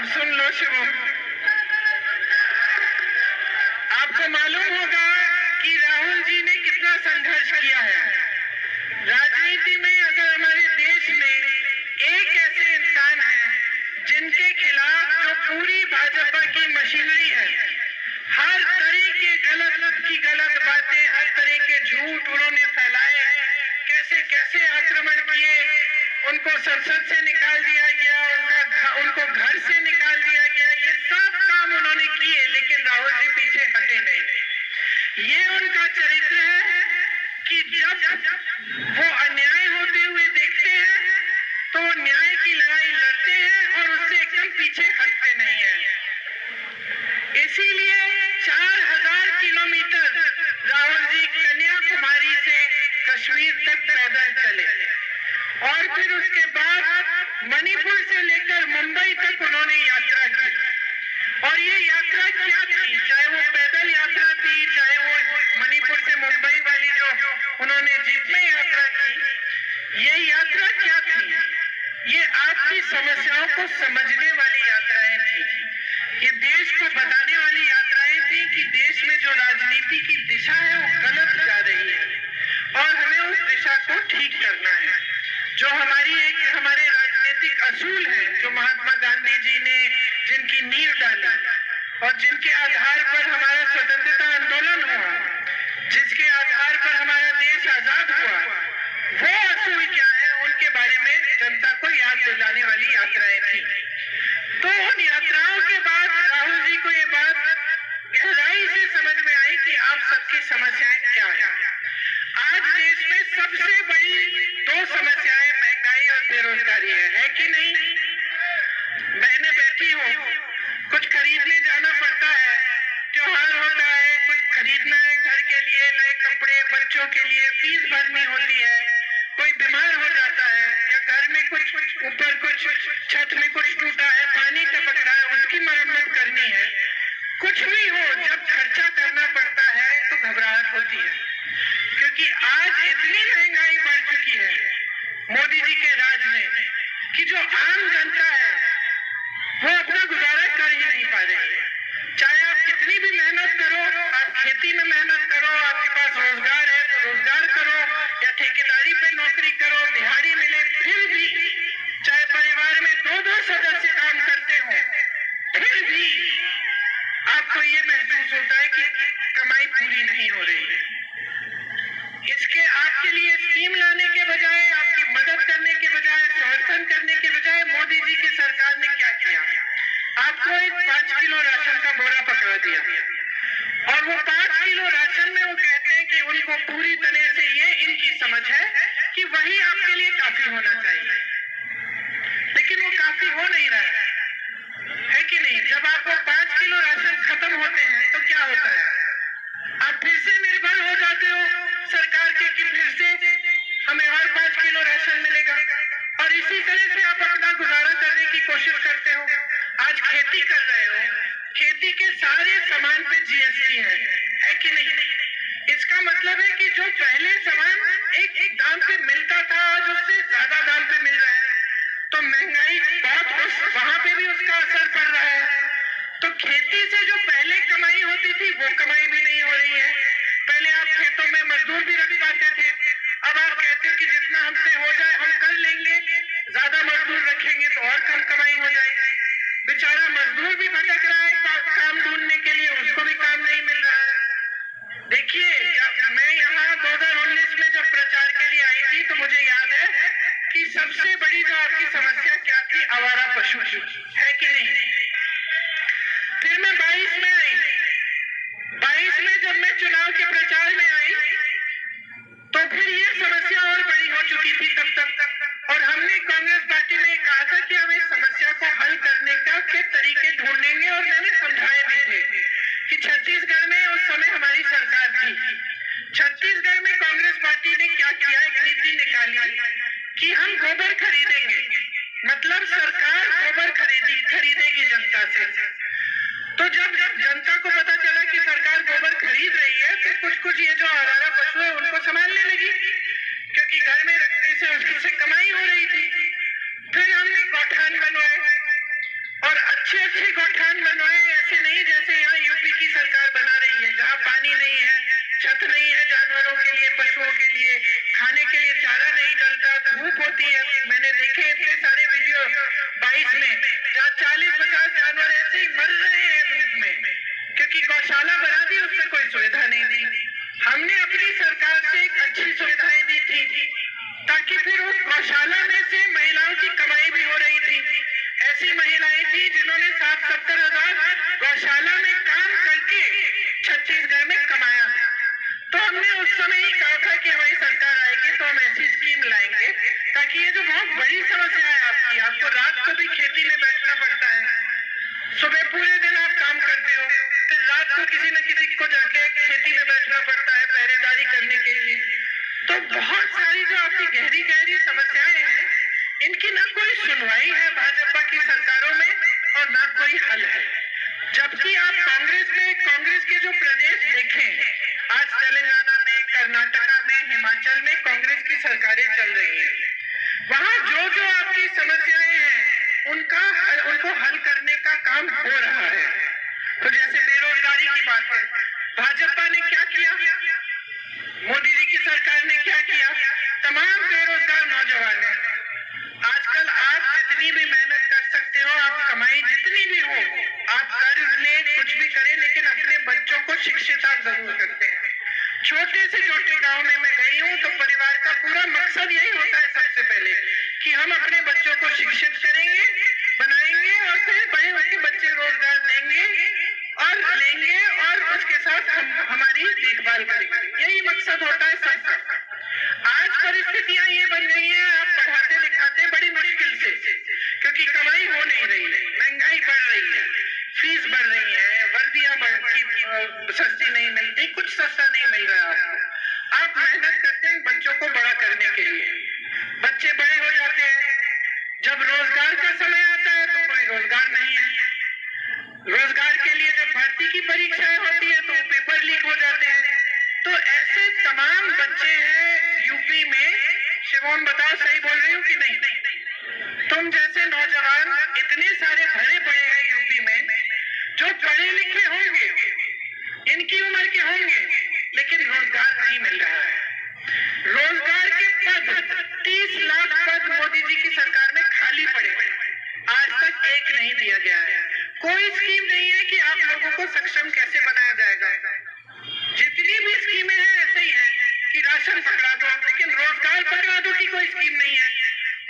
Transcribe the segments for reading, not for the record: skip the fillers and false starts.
अब सुन लो शिवम, आपको मालूम होगा कि राहुल जी ने कितना संघर्ष किया है राजनीति में। अगर हमारे देश में एक ऐसे इंसान है जिनके खिलाफ जो पूरी भाजपा की मशीनरी है, हर तरह के गलत बातें, हर तरह के झूठ उन्होंने फैलाए, कैसे कैसे आक्रमण किए, उनको संसद से निकाल दिया गया, उनको घर से निकाल दिया गया, ये सब काम उन्होंने किए, लेकिन राहुल जी पीछे हटे नहीं। ये उनका चरित्र है कि जब वो अन्याय होते हुए देखते हैं तो वो न्याय की लड़ाई लड़ते हैं और उससे एकदम पीछे हटते नहीं है। इसीलिए 4000 किलोमीटर राहुल जी कन्याकुमारी से कश्मीर तक पैदल चले और फिर उसके बाद मणिपुर से लेकर मुंबई तक उन्होंने यात्रा की। और ये यात्रा क्या थी, चाहे वो पैदल यात्रा थी, चाहे वो मणिपुर से मुंबई वाली जो उन्होंने जीप में यात्रा की, ये यात्रा क्या थी? ये आपकी समस्याओं को समझने वाली यात्राएं थी, ये देश को बताने वाली यात्राएं थी कि देश में जो राजनीति की दिशा है वो गलत जा रही है और हमें उस दिशा को ठीक करना है। जो हमारे राजनीतिक असूल हैं, जो महात्मा गांधी जी ने जिनकी नींव डाली और जिनके आधार पर हमारा स्वतंत्रता आंदोलन हुआ, जिसके आधार पर हमारा देश आजाद हुआ, वो असूल क्या है, उनके बारे में जनता को याद दिलाने वाली यात्राएं थी। तो उन यात्राओं के बाद राहुल जी को ये बात गहराई से समझ में आई कि आप सबकी समस्याएं क्या है। आज देश में सबसे बड़ी 2 समस्याएं महंगाई और बेरोजगारी है कि नहीं? बहनें बैठी हो, कुछ खरीदने जाना पड़ता है, त्योहार होता है, कुछ खरीदना है घर के लिए, नए कपड़े, बच्चों के लिए फीस भरनी होती है, कोई बीमार हो जाता है या घर में कुछ ऊपर कुछ छत में कुछ टूटा है, पानी टपक रहा है, उसकी मरम्मत करनी है। कुछ भी हो, जब खर्चा करना पड़ता है तो घबराहट होती है, क्योंकि आज इतनी महंगाई बढ़ चुकी है मोदी जी के राज में कि जो आम जनता है वो अपना गुजारा कर ही नहीं पा रही है। चाहे आप कितनी भी मेहनत करो, आप खेती में मेहनत करो, आपके पास रोजगार है तो रोजगार करो या ठेकेदारी पे नौकरी करो, दिहाड़ी मिले, फिर भी चाहे परिवार में 2-2 सदस्य काम करते हो, फिर भी आपको ये महसूस होता है कि कमाई पूरी नहीं हो रही है। इसके आपके लिए स्कीम लाने के बजाय, आपकी मदद करने के बजाय, समर्थन करने के बजाय मोदी जी की सरकार ने क्या किया? आपको एक 5 किलो राशन का बोरा पकड़ा दिया और वो 5 किलो राशन में वो कहते हैं कि उनको पूरी तरह से ये इनकी समझ है कि वही आपके लिए काफी होना चाहिए, लेकिन वो काफी हो नहीं रहा है कि नहीं? जब आपको 5 किलो राशन खत्म होते हैं तो क्या होता है? आप फिर से निर्भर हो जाते हो सरकार के कि फिर से हमें और 5 किलो राशन मिलेगा और इसी तरह से आप अपना गुजारा करने की कोशिश करते हो। आज खेती कर रहे हो, खेती के सारे सामान पे जीएसटी है कि नहीं? इसका मतलब है कि जो पहले सामान एक दाम पे मिलता था आज उससे ज्यादा दाम पे मिल रहा है, तो महंगाई बहुत वहां पे भी उसका असर पड़ रहा है। तो खेती से जो पहले कमाई होती थी वो कमाई भी नहीं हो रही है। पहले आप खेतों में मजदूर भी रख पाते थे, अब आप कहते हो कि जितना हमसे हो जाए हम कर लेंगे, ज्यादा मजदूर रखेंगे तो और कम कमाई हो जाएगी। बेचारा मजदूर भी भटक रहा है काम ढूंढने के लिए, उसको भी काम नहीं मिल रहा है। देखिए, मैं यहाँ 2019 में जब प्रचार के लिए आई थी तो मुझे याद है कि सबसे बड़ी जो आपकी समस्या क्या थी, आवारा पशु की, है कि नहीं? फिर मैं 22 में आई, 22 में जब मैं चुनाव के प्रचार में आई तो फिर ये समस्या और बड़ी हो चुकी थी तब तक, और हमने कांग्रेस पार्टी में कहा था कि हम इस समस्या को हल करने के तरीके ढूंढेंगे और मैंने समझाए भी थे कि छत्तीसगढ़ में उस समय हमारी सरकार थी। छत्तीसगढ़ में कांग्रेस पार्टी ने क्या किया, एक नीति निकाली कि हम गोबर खरीदेंगे, मतलब सरकार गोबर खरीदेगी जनता से। तो जब जनता को पता चला कि सरकार गोबर खरीद रही है तो कुछ ये जो आवारा पशु है उनको संभालने लगी, क्योंकि घर में रखने से उससे कमाई हो रही थी। फिर हमने गौठान बनवाए और अच्छे अच्छे गौठान बनवाए, ऐसे नहीं जैसे यहाँ यूपी की सरकार बना रही है, जहाँ पानी नहीं है, छत नहीं है जानवरों के लिए, पशुओं के लिए, खाने के लिए चारा नहीं डलता, धूप होती है। मैंने देखे इतने सारे वीडियो 22 में, जहाँ 40-50 जानवर ऐसे ही मर रहे हैं धूप में, क्योंकि गौशाला बना दी, उसमें कोई सुविधा नहीं दी। हमने अपनी सरकार से एक अच्छी सुविधाएं दी थी, ताकि फिर उस गौशाला में से महिलाओं की कमाई भी हो रही थी। ऐसी महिलाएं थी जिन्होंने 60-70 हजार गौशाला में काम करके छत्तीसगढ़ में कमाया। तो हमने उस समय ही कहा था कि हमारी सरकार आएगी तो हम ऐसी स्कीम लाएंगे, ताकि ये जो बहुत बड़ी समस्या है आपकी, आपको रात को भी खेती में बैठना पड़ता है, सुबह पूरे दिन आप काम करते हो, फिर रात को किसी न किसी को जाके खेती में बैठना पड़ता है पहरेदारी करने के लिए। तो बहुत सारी जो आपकी गहरी गहरी समस्याएं हैं, इनकी ना कोई सुनवाई है भाजपा की सरकारों में और ना कोई हल है। जबकि आप कांग्रेस के जो प्रदेश देखें, आज तेलंगाना में, कर्नाटका में, हिमाचल में कांग्रेस की सरकारें चल रही हैं, वहां जो जो आपकी समस्याएं हैं उनको हल करने का काम हो रहा है। तो जैसे बेरोजगारी की बात है, भाजपा ने क्या किया, मोदी जी की सरकार ने क्या किया, तमाम बेरोजगार नौजवान हैं। आजकल आप जितनी भी मेहनत कर सकते हो, आप कमाई जितनी भी हो, आप कर्ज लें, कुछ भी करें, लेकिन अपने बच्चों को शिक्षित आप जरूर करते हैं। छोटे से छोटे गांव में मैं गई हूँ तो परिवार का पूरा मकसद यही होता है सबसे पहले, कि हम अपने बच्चों को शिक्षित करेंगे, बनाएंगे और फिर बड़े होकर बच्चे रोजगार देंगे और लेंगे और उसके साथ हम हमारी देखभाल करेंगे। यही मकसद होता है सबका। आज परिस्थितियां ये बन गई हैं, आप पढ़ाते लिखाते बड़ी मुश्किल से, क्योंकि कमाई हो नहीं रही है, महंगाई बढ़ रही है, फीस बढ़ रही है, वर्दियां सस्ती नहीं मिलती, कुछ सस्ता नहीं मिल रहा आपको। आप मेहनत करते हैं बच्चों को बड़ा करने के लिए, बच्चे बड़े हो जाते हैं, जब रोजगार का समय आता है तो कोई रोजगार नहीं है, रोजगार के लिए जब भर्ती की परीक्षाएं होती है तो पेपर लीक हो जाते हैं। तो ऐसे तमाम बच्चे हैं यूपी में। शिवम बताओ सही बोल रही हूँ कि नहीं? तुम जैसे नौजवान इतने सारे भरे पड़े हैं यूपी में, जो पढ़े लिखे होंगे, इनकी उम्र के होंगे, लेकिन रोजगार नहीं मिल रहा है। रोजगार के पद 30 लाख पद मोदी जी की सरकार में खाली पड़े, आज तक एक नहीं दिया गया है। कोई स्कीम नहीं है कि आप लोगों को सक्षम कैसे बनाया जाएगा। जितनी भी स्कीमें हैं ऐसे ही हैं कि राशन पकड़ा दो, लेकिन रोजगार पकड़ा दो की कोई स्कीम नहीं है।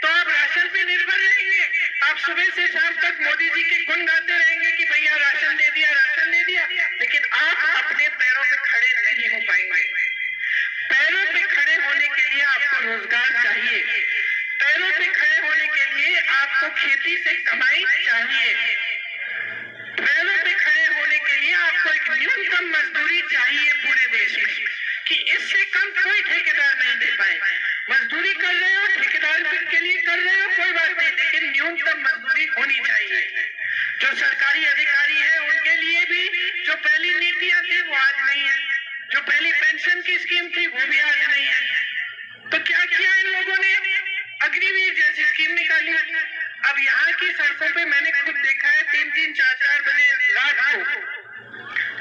तो आप राशन पे निर्भर रहेंगे, आप सुबह से शाम तक मोदी जी के गुण गाते रहेंगे कि भैया राशन दे दिया, राशन दे दिया, लेकिन आप अपने पैरों पे खड़े नहीं हो पाएंगे। पैरों पे खड़े होने के लिए आपको रोजगार चाहिए, पैरों पे खड़े होने के लिए आपको खेती से कमाई चाहिए, पैरों पे खड़े होने के लिए आपको एक न्यूनतम मजदूरी चाहिए पूरे देश में, कि इससे कम कोई ठेकेदार नहीं दे पाए। मजदूरी कर रहे हो, ठेकेदार के लिए कर रहे हो, कोई बात नहीं, लेकिन न्यूनतम मजदूरी होनी चाहिए। जो सरकारी अधिकारी हैं उनके लिए भी जो पहली नीतियां थी वो आज नहीं है, जो पहली पेंशन की स्कीम थी वो भी आज नहीं है। तो क्या किया इन लोगों ने? अग्निवीर जैसी स्कीम निकाली। अब यहाँ की सड़कों पे मैंने खुद देखा है, 3-3, 4-4 बजे रात को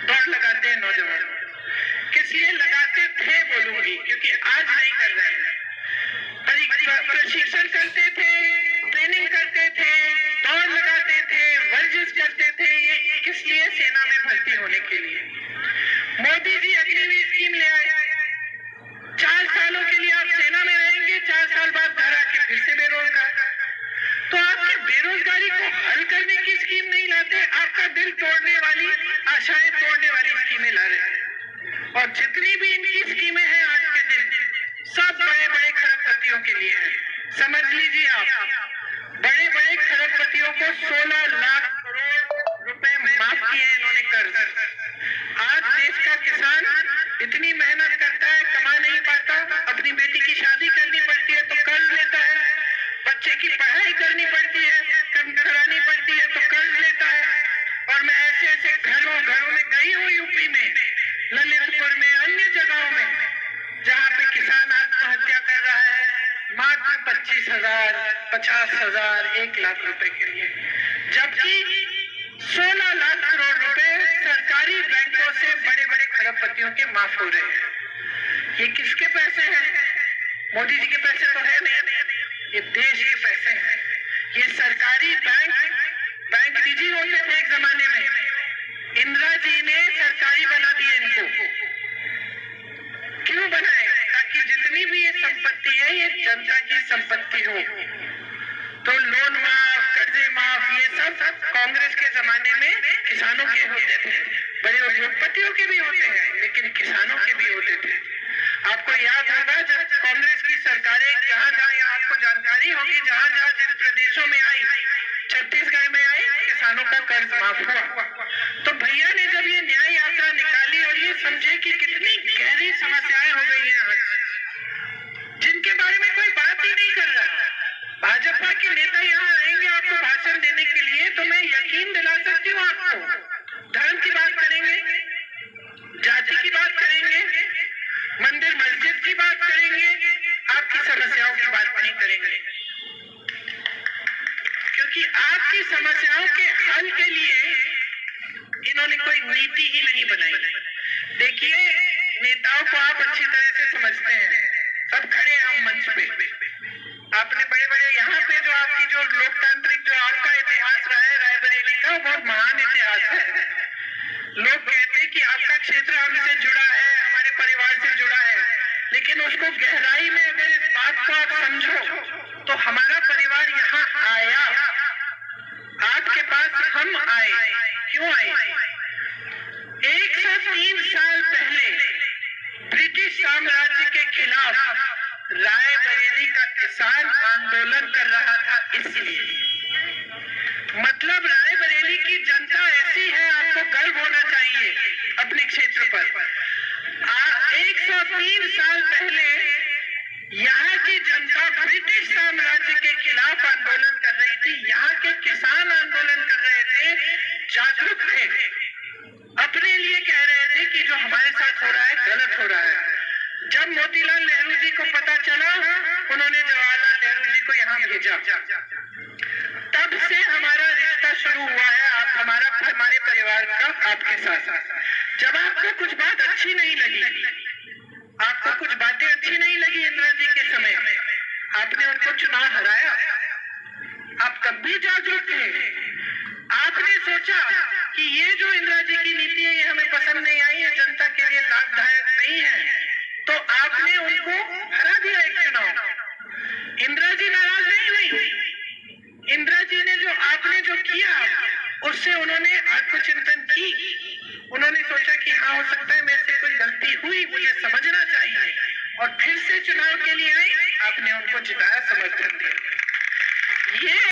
दौड़ लगाते हैं नौजवान। किस लिए लगाते थे बोलूंगी, क्योंकि आज नहीं कर रहे हैं। प्रशिक्षण करते थे, ट्रेनिंग करते थे, दौड़ लगाते थे, वर्जिश करते थे, ये किस लिए? सेना में भर्ती होने के लिए। मोदी जी अग्निवीर स्कीम ले आए, 4 सालों के लिए आप सेना में रहेंगे, 4 साल बाद घर आके फिर से बेरोजगार। तो आपके बेरोजगारी को हल करने की स्कीम नहीं लाते, आपका दिल तोड़ने वाली, आशाएं तोड़ने वाली स्कीमें ला रहे हैं। और जितनी भी इनकी स्कीमें हैं आज के दिन, सब बड़े बड़े खरबपतियों के लिए है। समझ लीजिए आप, बड़े बड़े खरबपतियों को 16 लाख करोड़ रुपए माफ किए इन्होंने कर्ज। आज देश का किसान इतनी मेहनत करता है, कमा नहीं पाता, अपनी बेटी की शादी करनी पड़ती है तो कर्ज लेता है, बच्चे की पढ़ाई करनी पड़ती है, करानी पड़ती है तो कर्ज लेता है। और मैं ऐसे ऐसे घरों में गई हूँ यूपी में, ललितपुर में, अन्य जगहों में, जहाँ पे किसान आत्महत्या कर रहा है मात्र 25,000, 50,000, 1 लाख रुपए के लिए, जबकि 16 लाख करोड़ रुपए सरकारी बैंकों से बड़े बड़े खरबपतियों के माफ हो रहे हैं। ये किसके पैसे हैं? मोदी जी के पैसे तो है नहीं, ये देश के पैसे हैं। ये सरकारी बैंक निजी होते थे एक जमाने में, इंदिरा जी ने सरकारी बना दिए इनको। क्यों बनाए? ताकि जितनी भी ये संपत्ति है ये जनता की संपत्ति हो। तो लोन माफ, कर्जे माफ, ये सब कांग्रेस के जमाने में किसानों के होते थे, बड़े उद्योगपतियों के भी होते हैं, लेकिन किसानों के भी होते थे। आपको याद होगा जब कांग्रेस की सरकारें जहां जहां, आपको जानकारी होगी, जहां जहां जिन प्रदेशों में आई, छत्तीसगढ़ में आई, किसानों का कर्ज माफ हुआ। तो भैया ने जब ये न्याय यात्रा निकाली और ये समझे कि कितनी गहरी समस्याएं हो गई हैं आज, जिनके बारे में कोई बात ही नहीं कर रहा। भाजपा के नेता यहाँ आएंगे आपको भाषण देने के लिए, तो मैं यकीन दिला सकती हूँ आपको, धर्म की बात करेंगे, जाति की बात करेंगे, मंदिर मस्जिद की बात करेंगे, आपकी समस्याओं की बात नहीं करेंगे। क्योंकि आपकी समस्याओं के हल के लिए इन्होंने कोई नीति ही नहीं बनाई। देखिए, नेताओं को आप अच्छी तरह से समझते हैं, सब खड़े हैं हम मंच पे। आपने बड़े बड़े यहाँ पे जो आपकी जो लोकतांत्रिक जो आपका इतिहास रहा है रायबरेली का, वो बहुत महान इतिहास है। लोग कहते हैं कि आपका क्षेत्र हमसे जुड़ा है, हमारे परिवार से जुड़ा है, लेकिन उसको गहराई में अगर इस बात को आप समझो तो हमारा परिवार यहाँ आया, आपके पास हम आए। क्यों आए? 103 साल पहले ब्रिटिश साम्राज्य के खिलाफ रायबरेली का किसान आंदोलन कर रहा था, इसलिए। मतलब रायबरेली की जनता ऐसी है, आपको गर्व होना चाहिए अपने क्षेत्र पर। 103 साल पहले यहाँ की जनता ब्रिटिश साम्राज्य के खिलाफ आंदोलन कर रही थी, यहाँ के किसान आंदोलन कर रहे थे, जागरूक थे, अपने लिए कह रहे थे कि जो हमारे साथ हो रहा है गलत हो रहा है। जब मोतीलाल नेहरू जी को पता चला, उन्होंने जवाहरलाल नेहरू जी को यहाँ भेजा। तब से हमारा रिश्ता शुरू हुआ है, आप हमारे परिवार का आपके साथ। जब आपको कुछ बात अच्छी नहीं लगी, आपको कुछ बातें अच्छी नहीं लगी इंदिरा जी के समय, आपने उनको चुनाव हराया। आप तब भी जागरूक थे, आपने सोचा कि ये जो इंदिरा जी की नीति है ये हमें पसंद नहीं आई, ये जनता के लिए लाभदायक नहीं है, तो आपने उनको हरा दिया एक चुनाव। इंदिरा जी नाराज नहीं हुई, इंदिरा जी ने आपने जो किया उससे उन्होंने आत्मचिंतन की, उन्होंने सोचा कि हाँ, हो सकता है मेरे से कोई गलती हुई, मुझे समझना चाहिए, और फिर से चुनाव के लिए आई, आपने उनको जिताया, समर्थन दिया। ये